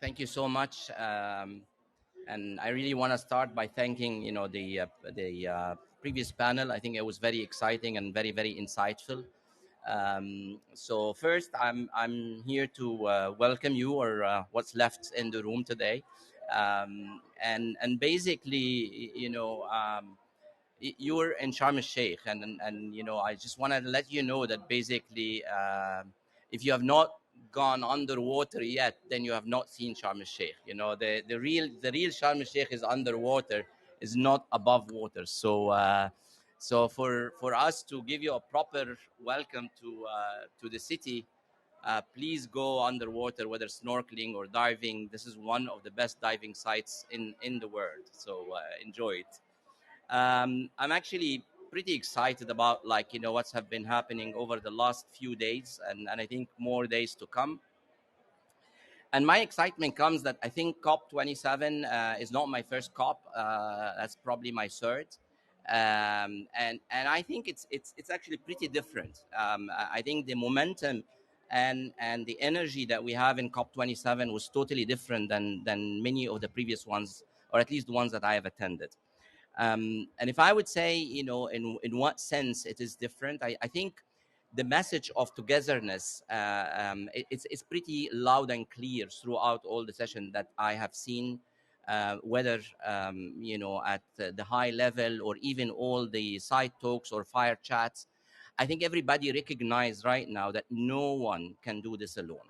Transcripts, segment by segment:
Thank you so much. And I really want to start by thanking, the previous panel. I think it was very exciting and very, very insightful. So first, I'm here to welcome you, or what's left in the room today, and basically, you're in Sharm el-Sheikh, and I just want to let you know that basically, if you have not gone underwater yet, then you have not seen Sharm el-Sheikh. The real Sharm el-Sheikh is underwater, is not above water. So for us to give you a proper welcome to the city, please go underwater, whether snorkeling or diving. This is one of the best diving sites in the world. So enjoy it. I'm actually pretty excited about, what's have been happening over the last few days, and I think more days to come. And my excitement comes that I think COP27 is not my first COP. That's probably my third. And I think it's actually pretty different. I think the momentum and the energy that we have in COP27 was totally different than many of the previous ones, or at least the ones that I have attended. And if I would say, in what sense it is different, I think the message of togetherness, it's pretty loud and clear throughout all the sessions that I have seen, whether at the high level or even all the side talks or fire chats. I think everybody recognizes right now that no one can do this alone.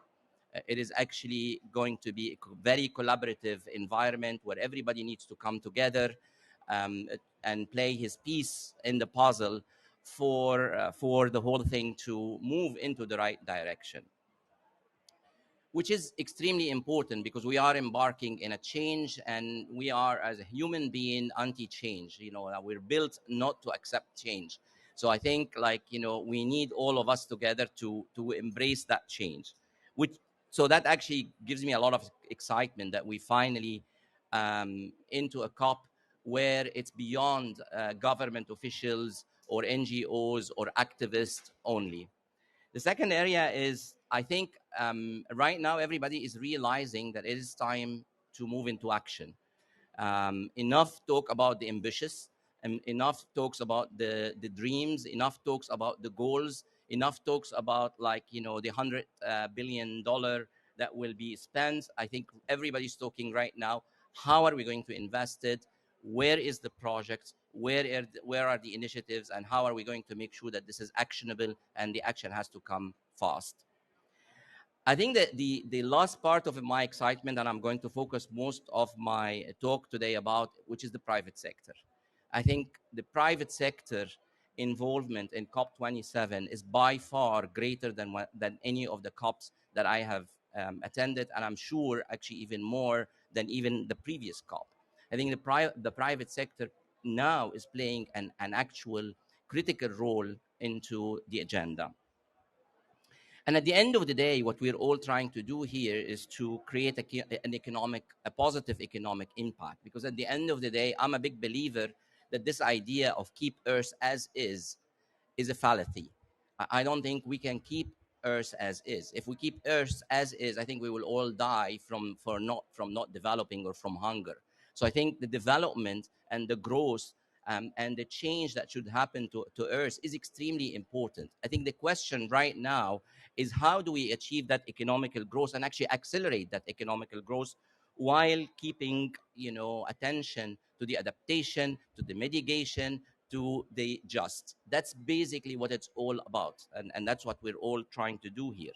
It is actually going to be a very collaborative environment where everybody needs to come together, um, and play his piece in the puzzle for the whole thing to move into the right direction, which is extremely important because we are embarking in a change, and we are, as a human being, anti-change. We're built not to accept change. So I think, we need all of us together to embrace that change, which so that actually gives me a lot of excitement that we finally into a COP where it's beyond government officials or NGOs or activists only. The second area is, I think, right now everybody is realizing that it is time to move into action. Enough talk about the ambitious, and enough talks about the dreams, enough talks about the goals, enough talks about, the $100 billion that will be spent. I think everybody's talking right now. How are we going to invest it? Where is the project? Where are the initiatives? And how are we going to make sure that this is actionable and the action has to come fast? I think that the last part of my excitement, and I'm going to focus most of my talk today about, which is the private sector. I think the private sector involvement in COP27 is by far greater than any of the COPs that I have attended, and I'm sure actually even more than even the previous COP. I think the private sector now is playing an actual critical role into the agenda. And at the end of the day, what we're all trying to do here is to create a positive economic impact. Because at the end of the day, I'm a big believer that this idea of keep Earth as is a fallacy. I don't think we can keep Earth as is. If we keep Earth as is, I think we will all die from not developing or from hunger. So I think the development and the growth, and the change that should happen to Earth is extremely important. I think the question right now is, how do we achieve that economical growth and actually accelerate that economical growth while keeping, attention to the adaptation, to the mitigation, to the just. That's basically what it's all about. And that's what we're all trying to do here.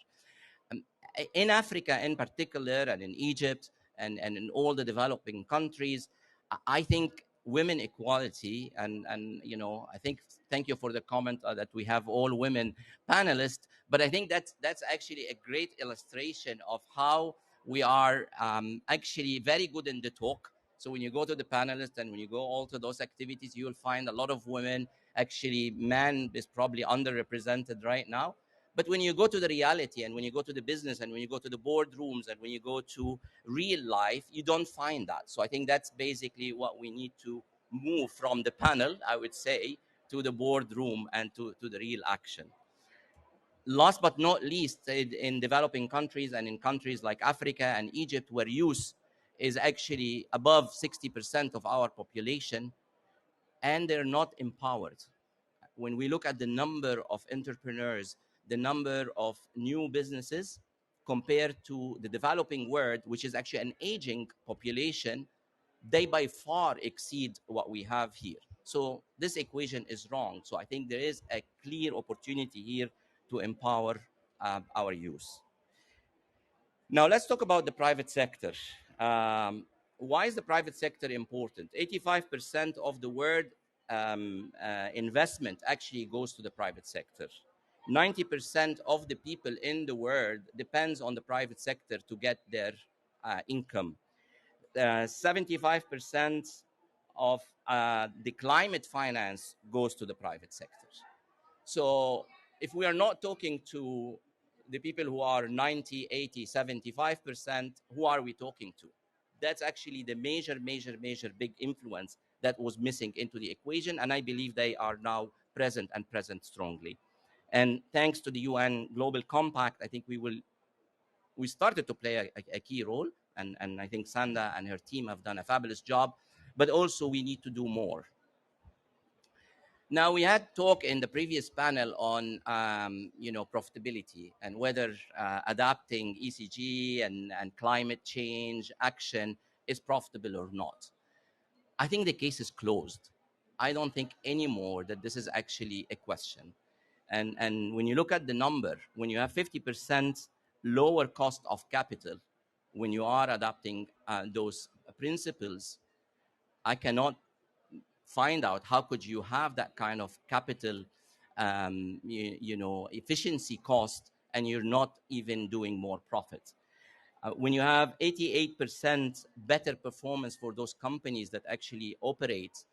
Um, in Africa in particular, and in Egypt, and in all the developing countries, I think women equality, and I think, thank you for the comment that we have all women panelists, but I think that's actually a great illustration of how we are actually very good in the talk. So when you go to the panelists and when you go all to those activities, you'll find a lot of women. Actually, man is probably underrepresented right now. But when you go to the reality, and when you go to the business, and when you go to the boardrooms, and when you go to real life, you don't find that. So I think that's basically what we need to move from the panel, I would say, to the boardroom and to the real action. Last but not least, in developing countries and in countries like Africa and Egypt, where youth is actually above 60% of our population, and they're not empowered. When we look at the number of entrepreneurs, the number of new businesses compared to the developing world, which is actually an aging population, they by far exceed what we have here. So this equation is wrong. So I think there is a clear opportunity here to empower our youth. Now let's talk about the private sector. Why is the private sector important? 85% of the world investment actually goes to the private sector. 90% of the people in the world depends on the private sector to get their income. 75% of the climate finance goes to the private sector. So if we are not talking to the people who are 90, 80, 75%, who are we talking to? That's actually the major big influence that was missing into the equation. And I believe they are now present and present strongly. And thanks to the UN Global Compact, I think we started to play a key role. And I think Sanda and her team have done a fabulous job, but also we need to do more. Now, we had talk in the previous panel on profitability and whether adapting ECG and climate change action is profitable or not. I think the case is closed. I don't think anymore that this is actually a question. And when you look at the number, when you have 50% lower cost of capital, when you are adapting those principles, I cannot find out how could you have that kind of capital efficiency cost and you're not even doing more profit. When you have 88% better performance for those companies that actually operate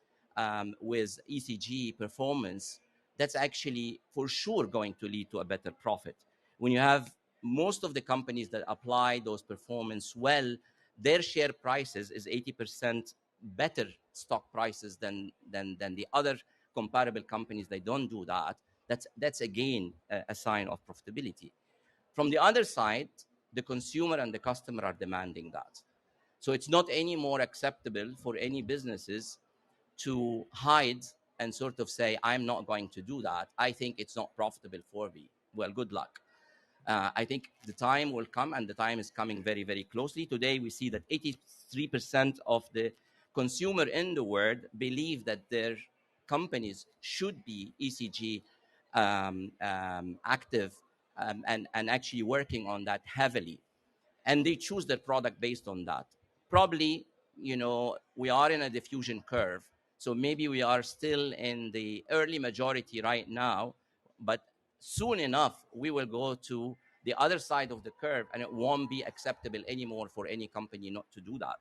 with ECG performance, that's actually for sure going to lead to a better profit. When you have most of the companies that apply those performance well, their share prices is 80% better stock prices than the other comparable companies. They don't do that. That's again a sign of profitability. From the other side, the consumer and the customer are demanding that. So it's not any more acceptable for any businesses to hide and sort of say, I'm not going to do that. I think it's not profitable for me. Well, good luck. I think the time will come, and the time is coming very closely. Today, we see that 83% of the consumer in the world believe that their companies should be ECG active and actually working on that heavily. And they choose their product based on that. Probably, we are in a diffusion curve. So maybe we are still in the early majority right now, but soon enough, we will go to the other side of the curve, and it won't be acceptable anymore for any company not to do that.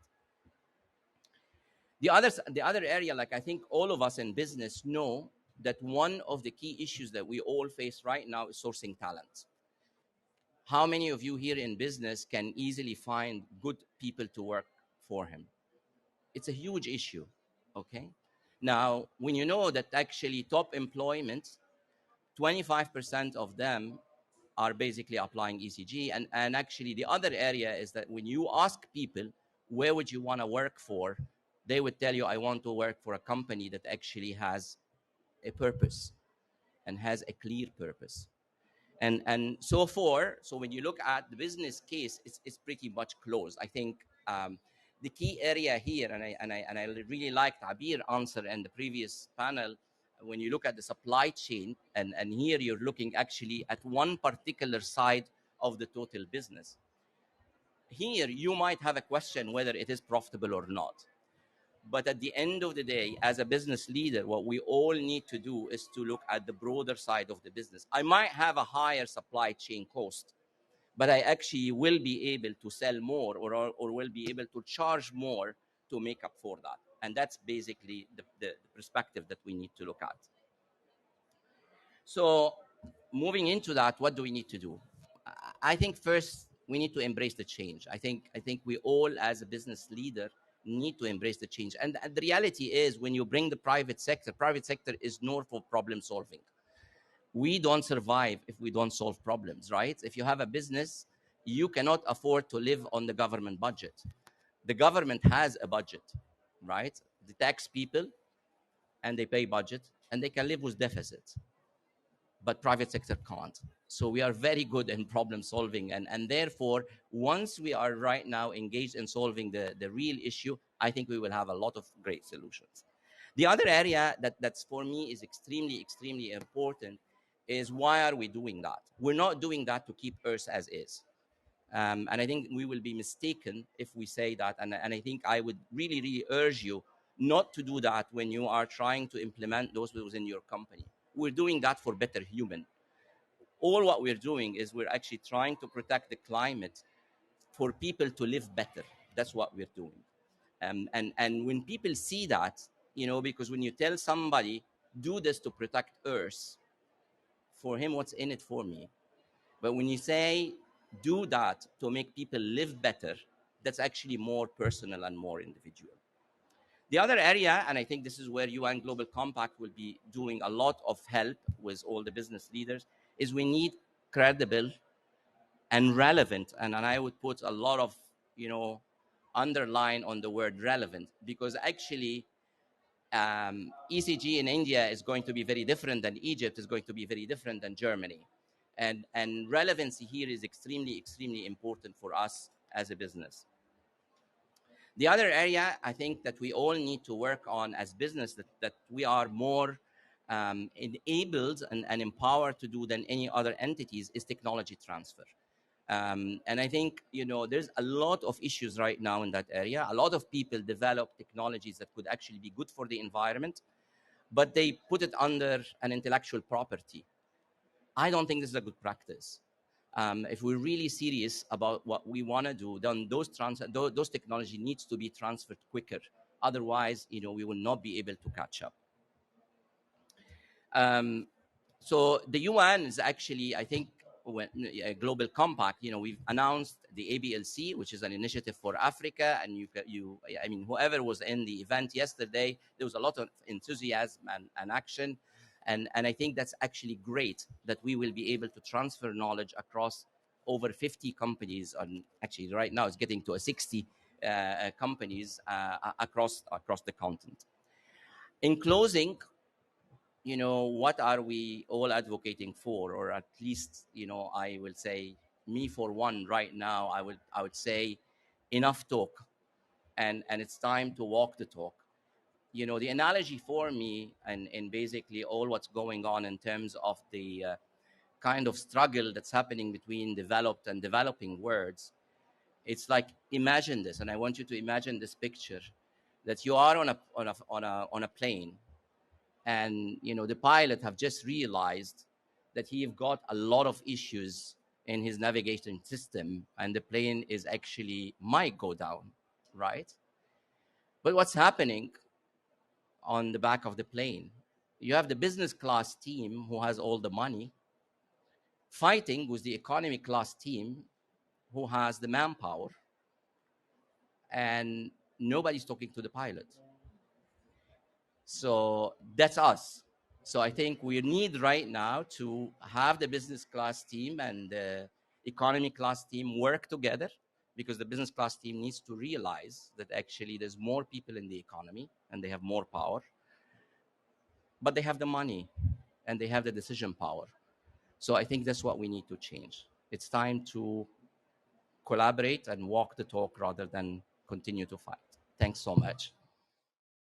The other area, like I think all of us in business know that one of the key issues that we all face right now is sourcing talent. How many of you here in business can easily find good people to work for him? It's a huge issue, okay? Now, when you know that actually top employment, 25% of them are basically applying ECG. And actually the other area is that when you ask people, where would you want to work for? They would tell you, I want to work for a company that actually has a purpose and has a clear purpose. And so when you look at the business case, it's pretty much closed. I think the key area here, and I really liked Abir answer in the previous panel, when you look at the supply chain, and here you're looking actually at one particular side of the total business. Here you might have a question whether it is profitable or not. But at the end of the day, as a business leader, what we all need to do is to look at the broader side of the business. I might have a higher supply chain cost, but I actually will be able to sell more or will be able to charge more to make up for that. And that's basically the perspective that we need to look at. So moving into that, what do we need to do? I think first we need to embrace the change. I think we all as a business leader need to embrace the change. And the reality is when you bring the private sector is known for problem solving. We don't survive if we don't solve problems, right? If you have a business, you cannot afford to live on the government budget. The government has a budget, right? The tax people, and they pay budget, and they can live with deficits, but private sector can't. So we are very good in problem solving, and therefore, once we are right now engaged in solving the real issue, I think we will have a lot of great solutions. The other area that's for me is extremely important is, why are we doing that? We're not doing that to keep Earth as is. And I think we will be mistaken if we say that. And I think I would really urge you not to do that when you are trying to implement those within your company. We're doing that for better human. All what we're doing is we're actually trying to protect the climate for people to live better. That's what we're doing. And when people see that, because when you tell somebody, do this to protect Earth, for him, what's in it for me? But when you say, do that to make people live better, that's actually more personal and more individual. The other area, and I think this is where UN Global Compact will be doing a lot of help with all the business leaders, is we need credible and relevant, and I would put a lot of, underline on the word relevant, because actually ECG in India is going to be very different than Egypt, is going to be very different than Germany. And relevancy here is extremely important for us as a business. The other area I think that we all need to work on as business, that we are more enabled and empowered to do than any other entities, is technology transfer. And I think, there's a lot of issues right now in that area. A lot of people develop technologies that could actually be good for the environment, but they put it under an intellectual property. I don't think this is a good practice. If we're really serious about what we want to do, then those technology needs to be transferred quicker. Otherwise, we will not be able to catch up. So the UN is actually, I think, when a global compact, we've announced the ABLC, which is an initiative for Africa, and I mean, whoever was in the event yesterday, there was a lot of enthusiasm and action, and I think that's actually great that we will be able to transfer knowledge across over 50 companies, and actually right now it's getting to a 60 companies across the continent. In closing, what are we all advocating for? Or at least, I will say, me for one right now, I would say, enough talk, and it's time to walk the talk. The analogy for me, and basically all what's going on in terms of the kind of struggle that's happening between developed and developing worlds, it's like, imagine this, and I want you to imagine this picture, that you are on a plane, and the pilot have just realized that he have got a lot of issues in his navigation system, and the plane is actually might go down, right? But what's happening on the back of the plane? You have the business class team who has all the money fighting with the economy class team who has the manpower, and nobody's talking to the pilot. So that's us. So I think we need right now to have the business class team and the economy class team work together, because the business class team needs to realize that actually there's more people in the economy and they have more power, but they have the money and they have the decision power. So I think that's what we need to change. It's time to collaborate and walk the talk rather than continue to fight. Thanks so much.